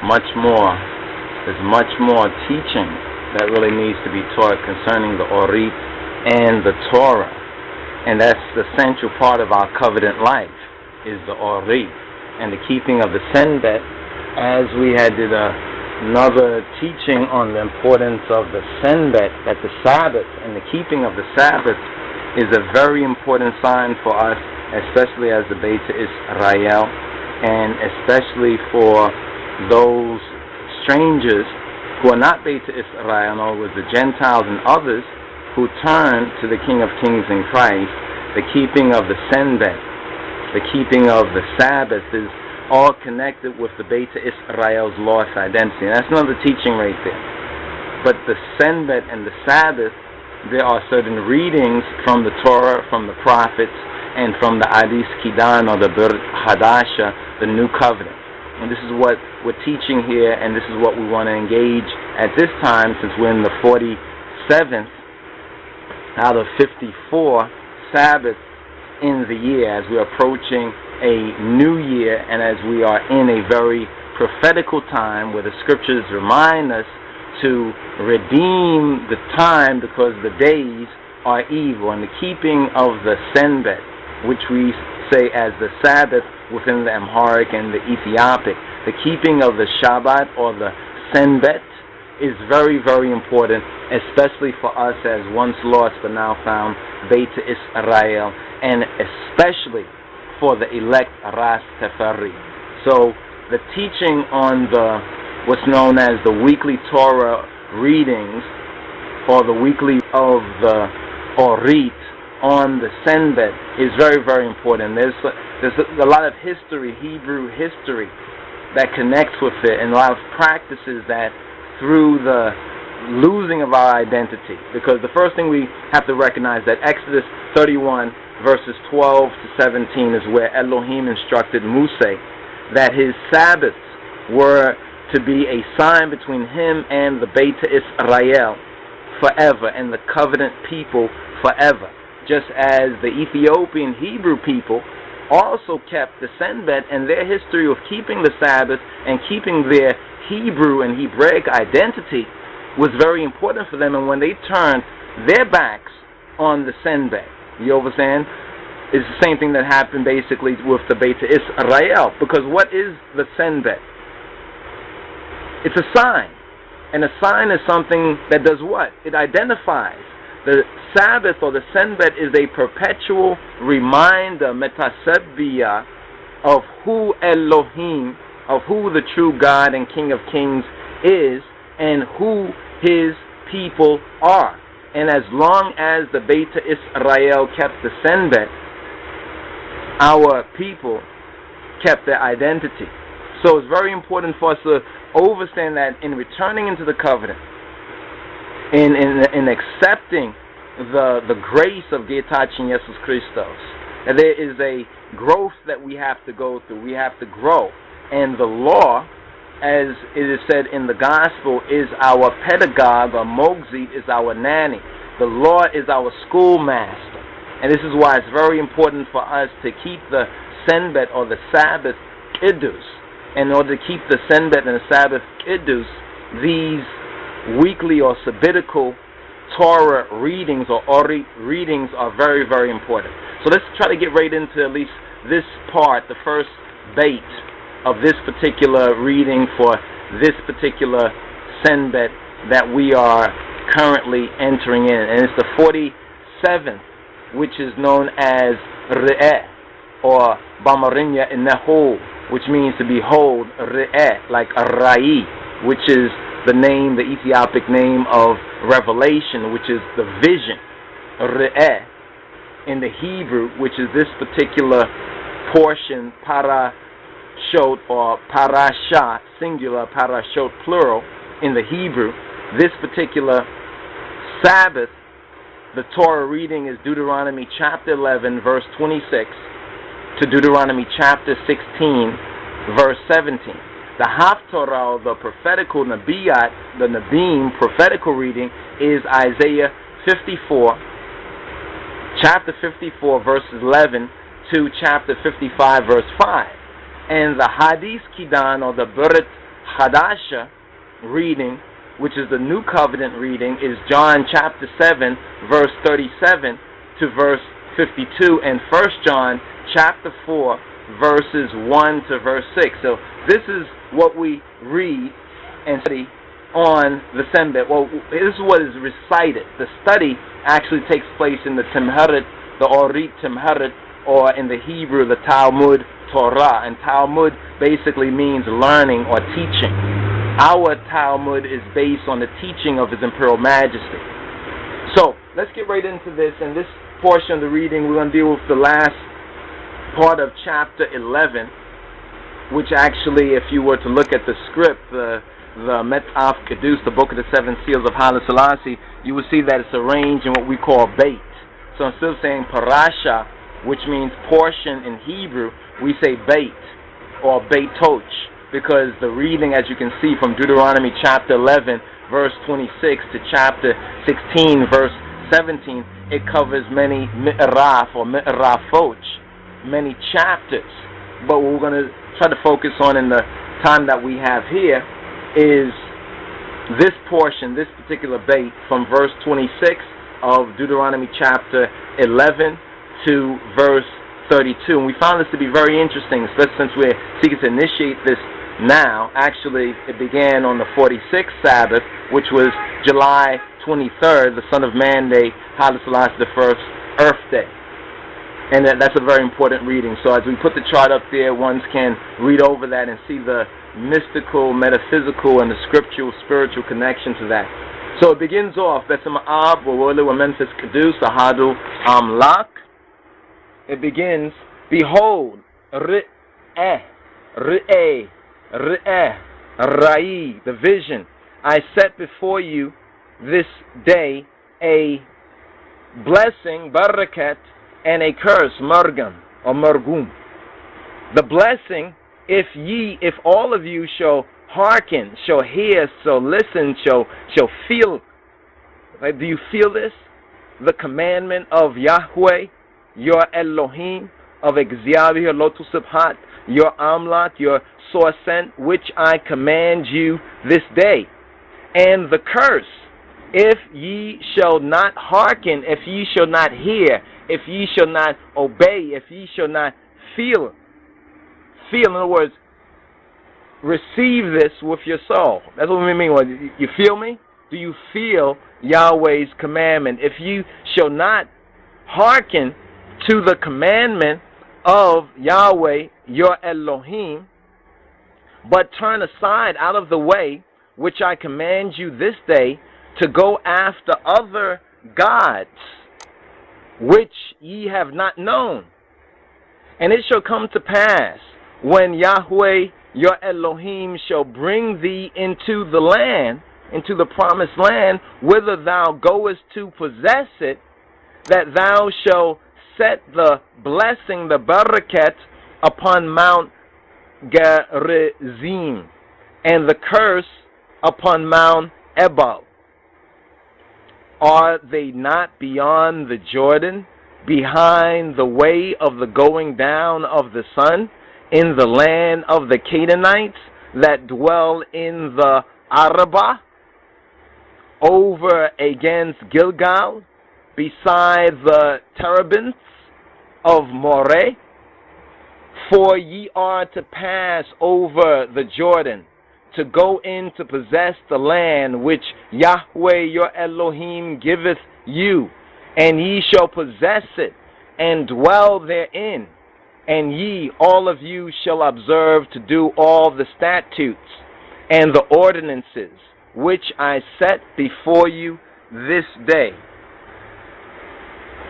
much more teaching that really needs to be taught concerning the ORIT and the Torah. And that's the central part of our covenant life, is the ORIT and the keeping of the senbet. As we had did another teaching on the importance of the senbet, that the Sabbath and the keeping of the Sabbath is a very important sign for us, especially as the Beit Israel, and especially for those strangers who are not Beit Israel, in other words, the Gentiles and others who turn to the King of Kings in Christ. The keeping of the senbet, the keeping of the Sabbath is all connected with the Beit Israel's lost identity. And that's another teaching right there. But the senbet and the Sabbath, there are certain readings from the Torah, from the prophets, and from the Adis Kidan, or the Brit Hadasha, the New Covenant. And this is what we're teaching here, and this is what we want to engage at this time, since we're in the 47th out of 54 Sabbaths in the year, as we're approaching a new year, and as we are in a very prophetical time where the scriptures remind us to redeem the time because the days are evil. And the keeping of the senbet, which we say as the Sabbath within the Amharic and the Ethiopic, the keeping of the Shabbat or the senbet is very, very important, especially for us as once lost but now found Beit Israel, and especially for the elect Rastafari. So the teaching on the what's known as the weekly Torah readings, or the weekly of the ORIT on the senbet, is very, very important. There's a lot of history, Hebrew history, that connects with it, and a lot of practices that through the losing of our identity. Because the first thing we have to recognize that Exodus 31 verses 12 to 17 is where Elohim instructed Moses that his Sabbaths were to be a sign between him and the Beit Israel forever, and the covenant people forever. Just as the Ethiopian Hebrew people also kept the senbet, and their history of keeping the Sabbath and keeping their Hebrew and Hebraic identity was very important for them. And when they turned their backs on the senbet, you understand, it's the same thing that happened basically with the Beit Israel. Because what is the senbet? It's a sign. And a sign is something that does what? It identifies. The Sabbath or the senbet is a perpetual reminder, metasebia, of who Elohim, of who the true God and King of Kings is, and who his people are. And as long as the Beit Israel kept the senbet, our people kept their identity. So it's very important for us to understand that in returning into the covenant, in accepting the grace of Getachin Jesus Christos, that there is a growth that we have to go through. We have to grow. And the law, as it is said in the gospel, is our pedagogue, or Mogzit is our nanny. The law is our schoolmaster. And this is why it's very important for us to keep the senbet or the Sabbath qidus. In order to keep the senbet and the Sabbath qidus, these weekly or sabbatical Torah readings or orit readings are very, very important. So let's try to get right into at least this part, the first bait of this particular reading for this particular senbet that we are currently entering in. And it's the 47th, which is known as REEH, or Bamarinya Neho, which means to behold, REEH, like a raiy, which is the name, the Ethiopic name of revelation, which is the vision. REEH in the Hebrew, which is this particular portion, parashot or parasha, singular, parashot plural, in the Hebrew. This particular Sabbath, the Torah reading is Deuteronomy chapter 11, verse 26, to Deuteronomy chapter 16, verse 17. The Haftorah, the prophetical Nabiyat, the Nabim, prophetical reading, is Isaiah 54, chapter 54, verses 11 to chapter 55, verse 5. And the Hadith Kidan, or the Brit Hadasha reading, which is the New Covenant reading, is John chapter 7, verse 37 to verse 52, and 1 John chapter 4, verses 1 to verse 6. So this is what we read and study on the senbet. Well, this is what is recited. The study actually takes place in the Timharit, the ORIT Timharit, or in the Hebrew, the Talmud Torah. And Talmud basically means learning or teaching. Our Talmud is based on the teaching of His Imperial Majesty. So let's get right into this. In this portion of the reading, we're going to deal with the last part of chapter 11, which actually, if you were to look at the script, the Metaf Keddus, the Book of the Seven Seals of HAILE SELASSIE, you will see that it's arranged in what we call bait. So instead of saying parasha, which means portion in Hebrew, we say bait or beitoch, because the reading, as you can see from Deuteronomy chapter 11, verse 26 to chapter 16, verse 17, it covers many mi'raf or mi'rafoch, many chapters. But what we're going to try to focus on in the time that we have here is this portion, this particular bait, from verse 26 of Deuteronomy chapter 11 to verse 32. And we found this to be very interesting, especially since we're seeking to initiate this now. Actually, it began on the 46th Sabbath, which was July 23rd, the Son of Man Day, Haile Selassie the First Earth Day. And that's a very important reading. So as we put the chart up there, one can read over that and see the mystical, metaphysical, and the scriptural, spiritual connection to that. So it begins off, Besama'ab, Wawole, Wamenfis Qedus, Ahadu, Amlak. It begins, behold, raiy, raiy, the vision. I set before you this day a blessing, barakat, and a curse, margam or margum. The blessing, if all of you shall hearken, shall hear, shall listen, shall feel. Right? Do you feel this? The commandment of Yahweh, your Elohim, of Exyavi, your Lotus Subhat, your Amlak, your source sent, which I command you this day. And the curse, if ye shall not hearken, if ye shall not hear, if ye shall not obey, if ye shall not feel, in other words, receive this with your soul. That's what we mean. What, you feel me? Do you feel Yahweh's commandment? If you shall not hearken to the commandment of Yahweh, your Elohim, but turn aside out of the way which I command you this day, to go after other gods which ye have not known. And it shall come to pass, when Yahweh your Elohim shall bring thee into the land, into the promised land, whither thou goest to possess it, that thou shalt set the blessing, the barakat, upon Mount Gerizim, and the curse upon Mount Ebal. Are they not beyond the Jordan, behind the way of the going down of the sun, in the land of the Canaanites that dwell in the Arabah, over against Gilgal, beside the terebinths of Moreh? For ye are to pass over the Jordan, to go in to possess the land which Yahweh your Elohim giveth you, and ye shall possess it, and dwell therein. And ye, all of you, shall observe to do all the statutes and the ordinances which I set before you this day.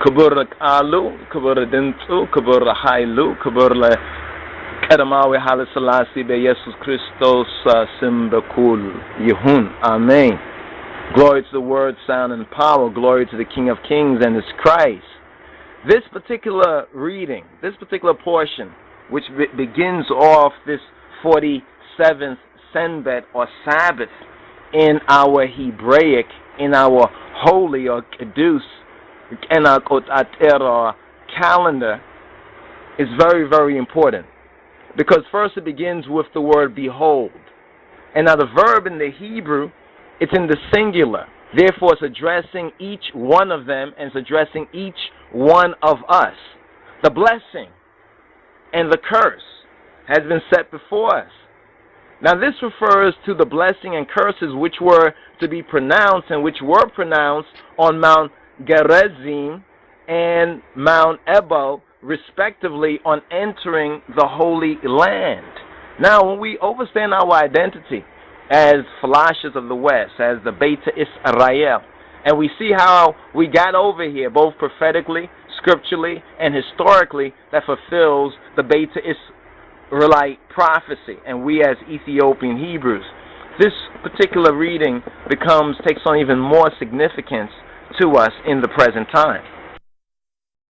Kabur alu, kabur dintu, kabur hailu, kabur Qedemawi Haile Selassie be Jesus Christos Simbakul Yehun. Amen. Glory to the Word, sound, and power. Glory to the King of Kings and His Christ. This particular reading, this particular portion, which begins off this 47th senbet or Sabbath in our Hebraic, in our holy or keddus, or calendar, is very, very important. Because first it begins with the word behold. And now the verb in the Hebrew, it's in the singular. Therefore, it's addressing each one of them and it's addressing each one of us. The blessing and the curse has been set before us. Now, this refers to the blessing and curses which were to be pronounced and which were pronounced on Mount Gerizim and Mount Ebal, respectively, on entering the Holy Land. Now, when we understand our identity as Falashas of the West, as the Beta Israel, and we see how we got over here, both prophetically, scripturally, and historically, that fulfills the Beta Israelite prophecy, and we as Ethiopian Hebrews, this particular reading takes on even more significance to us in the present time.